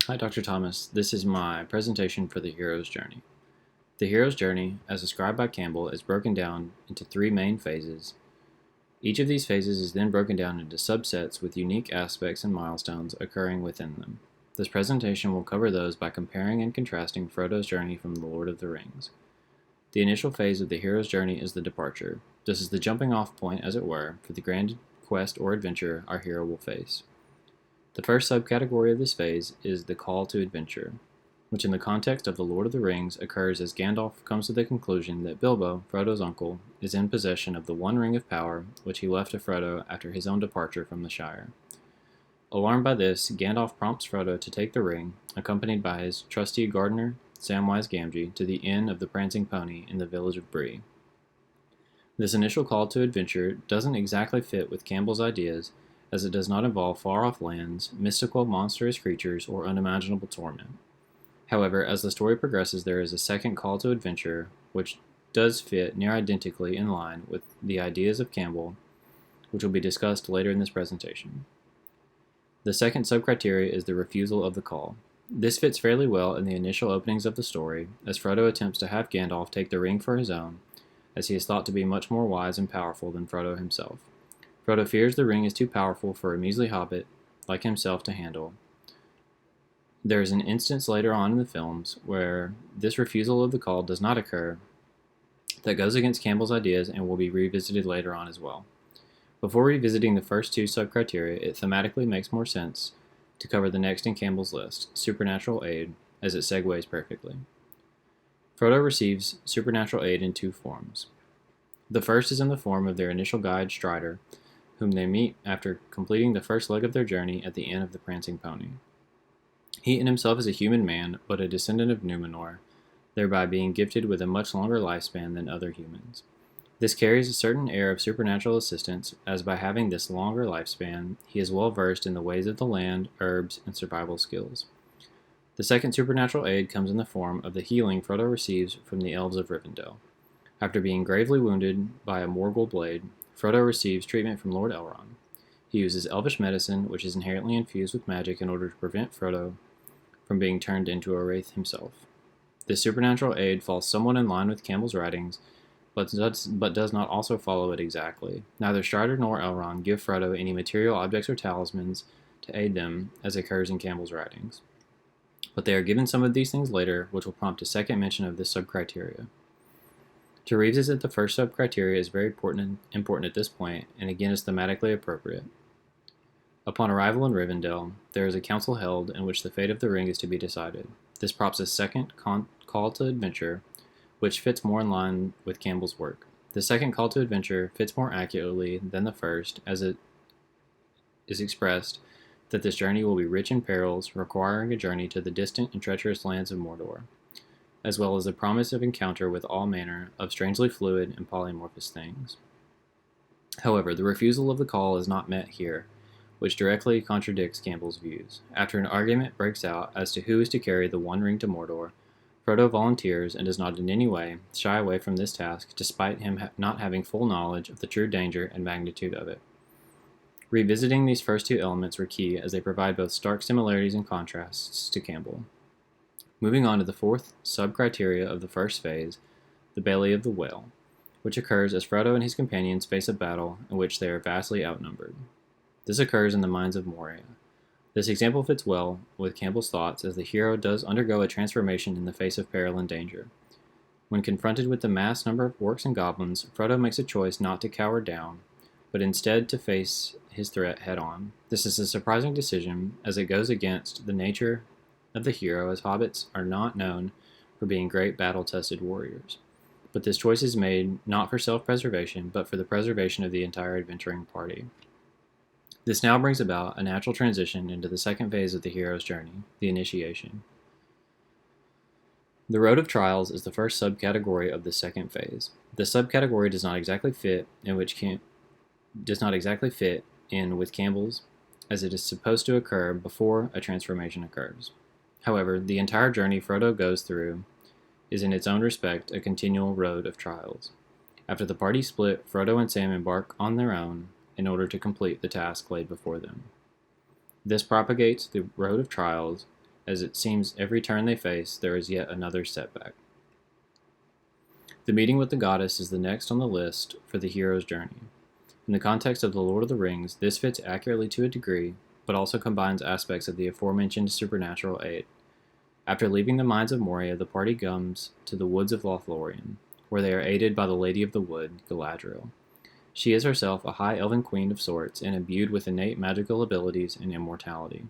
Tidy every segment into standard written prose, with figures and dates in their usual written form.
Hi, Dr. Thomas. This is my presentation for the hero's journey. The hero's journey, as described by Campbell, is broken down into three main phases. Each of these phases is then broken down into subsets with unique aspects and milestones occurring within them. This presentation will cover those by comparing and contrasting Frodo's journey from The Lord of the Rings. The initial phase of the hero's journey is the departure. This is the jumping off point, as it were, for the grand quest or adventure our hero will face. The first subcategory of this phase is the call to adventure, which in the context of The Lord of the Rings occurs as Gandalf comes to the conclusion that Bilbo, Frodo's uncle, is in possession of the one ring of power which he left to Frodo after his own departure from the Shire. Alarmed by this, Gandalf prompts Frodo to take the ring, accompanied by his trusty gardener, Samwise Gamgee, to the inn of the Prancing Pony in the village of Bree. This initial call to adventure doesn't exactly fit with Campbell's ideas, as it does not involve far-off lands, mystical monstrous creatures, or unimaginable torment. However, as the story progresses, there is a second call to adventure, which does fit near identically in line with the ideas of Campbell, which will be discussed later in this presentation. The second subcriteria is the refusal of the call. This fits fairly well in the initial openings of the story, as Frodo attempts to have Gandalf take the ring for his own, as he is thought to be much more wise and powerful than Frodo himself. Frodo fears the ring is too powerful for a measly hobbit like himself to handle. There is an instance later on in the films where this refusal of the call does not occur that goes against Campbell's ideas and will be revisited later on as well. Before revisiting the first two subcriteria, it thematically makes more sense to cover the next in Campbell's list, supernatural aid, as it segues perfectly. Frodo receives supernatural aid in two forms. The first is in the form of their initial guide, Strider, whom they meet after completing the first leg of their journey at the inn of the Prancing Pony. He in himself is a human man, but a descendant of Numenor, thereby being gifted with a much longer lifespan than other humans. This carries a certain air of supernatural assistance, as by having this longer lifespan, he is well versed in the ways of the land, herbs, and survival skills. The second supernatural aid comes in the form of the healing Frodo receives from the elves of Rivendell. After being gravely wounded by a Morgul blade, Frodo receives treatment from Lord Elrond. He uses elvish medicine, which is inherently infused with magic in order to prevent Frodo from being turned into a wraith himself. This supernatural aid falls somewhat in line with Campbell's writings, but does not also follow it exactly. Neither Strider nor Elrond give Frodo any material objects or talismans to aid them, as occurs in Campbell's writings. But they are given some of these things later, which will prompt a second mention of this subcriteria. To revisit the first subcriteria is very important at this point, and again is thematically appropriate. Upon arrival in Rivendell, there is a council held in which the fate of the ring is to be decided. This prompts a second call to adventure, which fits more in line with Campbell's work. The second call to adventure fits more accurately than the first, as it is expressed that this journey will be rich in perils, requiring a journey to the distant and treacherous lands of Mordor, as well as the promise of encounter with all manner of strangely fluid and polymorphous things. However, the refusal of the call is not met here, which directly contradicts Campbell's views. After an argument breaks out as to who is to carry the One Ring to Mordor, Frodo volunteers and does not in any way shy away from this task, despite him not having full knowledge of the true danger and magnitude of it. Revisiting these first two elements were key, as they provide both stark similarities and contrasts to Campbell. Moving on to the fourth subcriteria of the first phase, the Belly of the Whale, which occurs as Frodo and his companions face a battle in which they are vastly outnumbered. This occurs in the mines of Moria. This example fits well with Campbell's thoughts, as the hero does undergo a transformation in the face of peril and danger. When confronted with the mass number of orcs and goblins, Frodo makes a choice not to cower down, but instead to face his threat head-on. This is a surprising decision, as it goes against the nature of the hero, as hobbits are not known for being great battle-tested warriors. But this choice is made not for self-preservation, but for the preservation of the entire adventuring party. This now brings about a natural transition into the second phase of the hero's journey, the initiation. The Road of Trials is the first subcategory of the second phase. The subcategory does not exactly fit in with Campbell's, as it is supposed to occur before a transformation occurs. However, the entire journey Frodo goes through is in its own respect a continual road of trials. After the party split, Frodo and Sam embark on their own in order to complete the task laid before them. This propagates the road of trials as it seems every turn they face, there is yet another setback. The meeting with the goddess is the next on the list for the hero's journey. In the context of The Lord of the Rings, this fits accurately to a degree, but also combines aspects of the aforementioned supernatural aid. After leaving the mines of Moria, the party comes to the woods of Lothlorien, where they are aided by the Lady of the Wood, Galadriel. She is herself a high elven queen of sorts and imbued with innate magical abilities and immortality.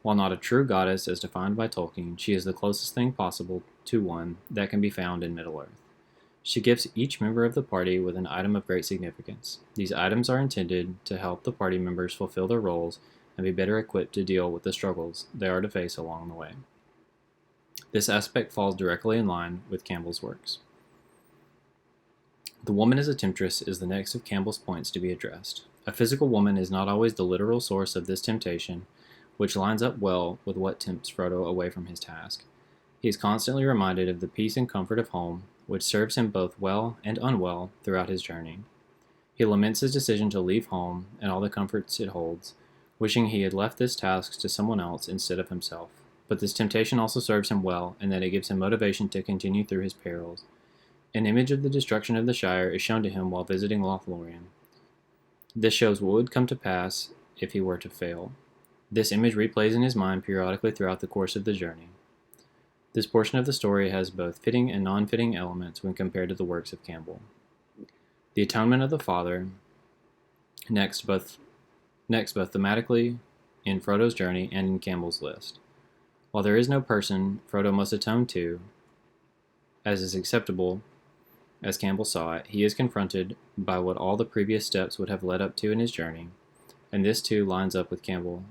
While not a true goddess as defined by Tolkien, she is the closest thing possible to one that can be found in Middle-earth. She gifts each member of the party with an item of great significance. These items are intended to help the party members fulfill their roles and be better equipped to deal with the struggles they are to face along the way. This aspect falls directly in line with Campbell's works. The woman as a temptress is the next of Campbell's points to be addressed. A physical woman is not always the literal source of this temptation, which lines up well with what tempts Frodo away from his task. He is constantly reminded of the peace and comfort of home, which serves him both well and unwell throughout his journey. He laments his decision to leave home and all the comforts it holds, wishing he had left this task to someone else instead of himself. But this temptation also serves him well, in that it gives him motivation to continue through his perils. An image of the destruction of the Shire is shown to him while visiting Lothlorien. This shows what would come to pass if he were to fail. This image replays in his mind periodically throughout the course of the journey. This portion of the story has both fitting and non-fitting elements when compared to the works of Campbell. The atonement of the father, next both thematically in Frodo's journey and in Campbell's list. While there is no person Frodo must atone to, as is acceptable as Campbell saw it, he is confronted by what all the previous steps would have led up to in his journey, and this too lines up with Campbell's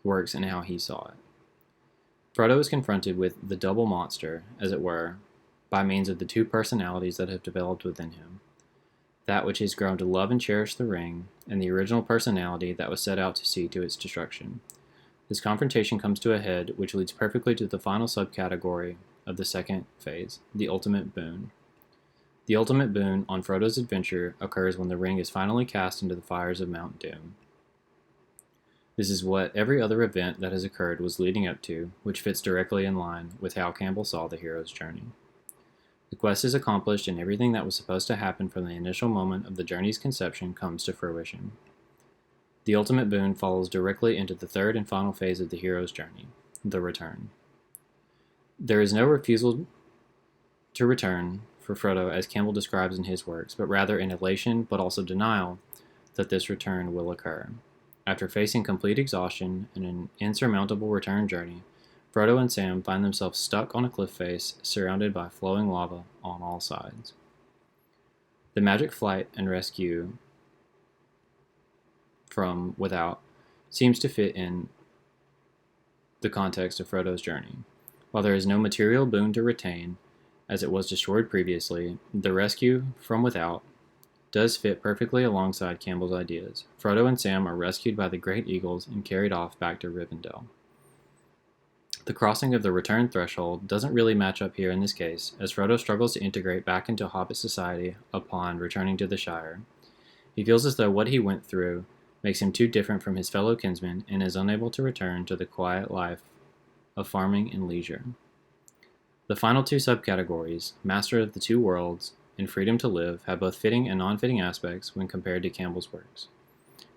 works and how he saw it. Frodo is confronted with the double monster, as it were, by means of the two personalities that have developed within him. That which has grown to love and cherish the ring, and the original personality that was set out to see to its destruction. This confrontation comes to a head, which leads perfectly to the final subcategory of the second phase, the ultimate boon. The ultimate boon on Frodo's adventure occurs when the ring is finally cast into the fires of Mount Doom. This is what every other event that has occurred was leading up to, which fits directly in line with how Campbell saw the hero's journey. The quest is accomplished, and everything that was supposed to happen from the initial moment of the journey's conception comes to fruition. The ultimate boon follows directly into the third and final phase of the hero's journey, the return. There is no refusal to return for Frodo, as Campbell describes in his works, but rather an elation but also denial that this return will occur. After facing complete exhaustion and an insurmountable return journey, Frodo and Sam find themselves stuck on a cliff face, surrounded by flowing lava on all sides. The magic flight and rescue from without seems to fit in the context of Frodo's journey. While there is no material boon to retain, as it was destroyed previously, the rescue from without does fit perfectly alongside Campbell's ideas. Frodo and Sam are rescued by the great eagles and carried off back to Rivendell. The crossing of the return threshold doesn't really match up here in this case, as Frodo struggles to integrate back into Hobbit society upon returning to the Shire. He feels as though what he went through makes him too different from his fellow kinsmen and is unable to return to the quiet life of farming and leisure. The final two subcategories, Master of the Two Worlds and Freedom to Live, have both fitting and non-fitting aspects when compared to Campbell's works.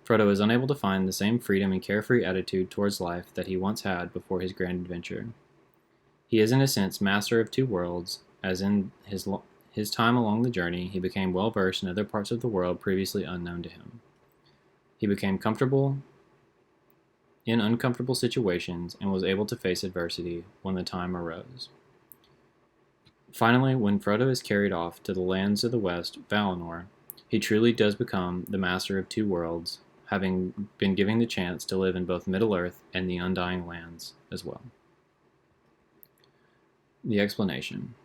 Frodo is unable to find the same freedom and carefree attitude towards life that he once had before his grand adventure. He is in a sense master of two worlds, as in his time along the journey he became well versed in other parts of the world previously unknown to him. He became comfortable in uncomfortable situations and was able to face adversity when the time arose. Finally, when Frodo is carried off to the lands of the West, Valinor, he truly does become the master of two worlds, having been given the chance to live in both Middle-earth and the Undying Lands as well. The explanation.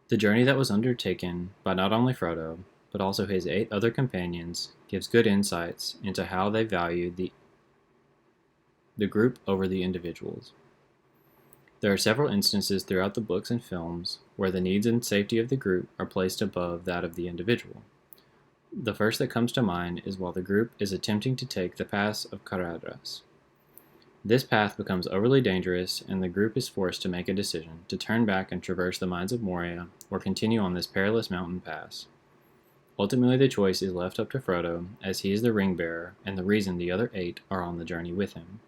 The journey that was undertaken by not only Frodo, but also his 8 other companions, gives good insights into how they value the group over the individuals. There are several instances throughout the books and films where the needs and safety of the group are placed above that of the individual. The first that comes to mind is while the group is attempting to take the pass of Caradhras. This path becomes overly dangerous, and the group is forced to make a decision to turn back and traverse the mines of Moria or continue on this perilous mountain pass. Ultimately, the choice is left up to Frodo, as he is the ring bearer and the reason the other 8 are on the journey with him.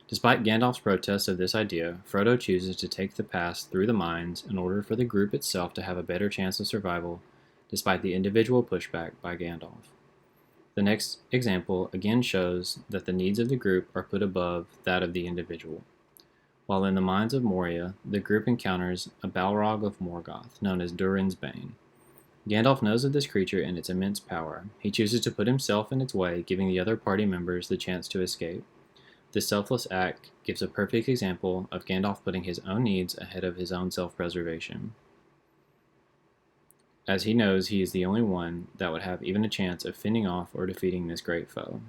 Despite Gandalf's protests of this idea, Frodo chooses to take the pass through the mines in order for the group itself to have a better chance of survival, despite the individual pushback by Gandalf. The next example again shows that the needs of the group are put above that of the individual. While in the mines of Moria, the group encounters a Balrog of Morgoth, known as Durin's Bane. Gandalf knows of this creature and its immense power. He chooses to put himself in its way, giving the other party members the chance to escape. This selfless act gives a perfect example of Gandalf putting his own needs ahead of his own self-preservation, as he knows he is the only one that would have even a chance of fending off or defeating this great foe.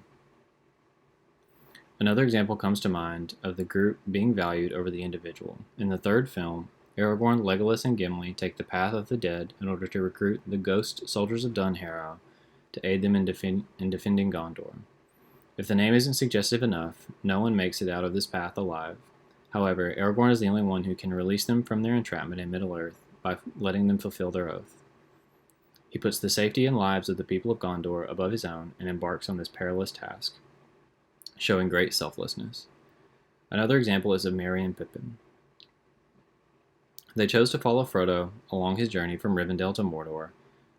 Another example comes to mind of the group being valued over the individual. In the third film, Aragorn, Legolas, and Gimli take the path of the dead in order to recruit the ghost soldiers of Dunharrow to aid them in defending Gondor. If the name isn't suggestive enough, no one makes it out of this path alive. However, Aragorn is the only one who can release them from their entrapment in Middle-earth by letting them fulfill their oath. He puts the safety and lives of the people of Gondor above his own and embarks on this perilous task, showing great selflessness. Another example is of Merry and Pippin. They chose to follow Frodo along his journey from Rivendell to Mordor,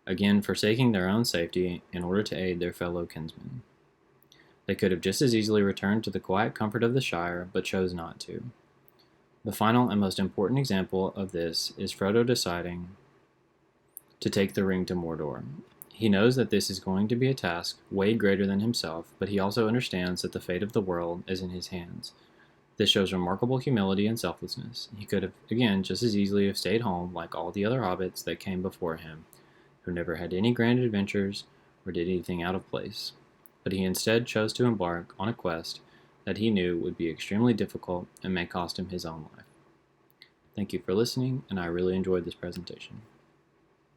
again forsaking their own safety in order to aid their fellow kinsmen. They could have just as easily returned to the quiet comfort of the Shire, but chose not to. The final and most important example of this is Frodo deciding to take the ring to Mordor. He knows that this is going to be a task way greater than himself, but he also understands that the fate of the world is in his hands. This shows remarkable humility and selflessness. He could have, again, just as easily have stayed home like all the other hobbits that came before him, who never had any grand adventures or did anything out of place. But he instead chose to embark on a quest that he knew would be extremely difficult and may cost him his own life. Thank you for listening, and I really enjoyed this presentation.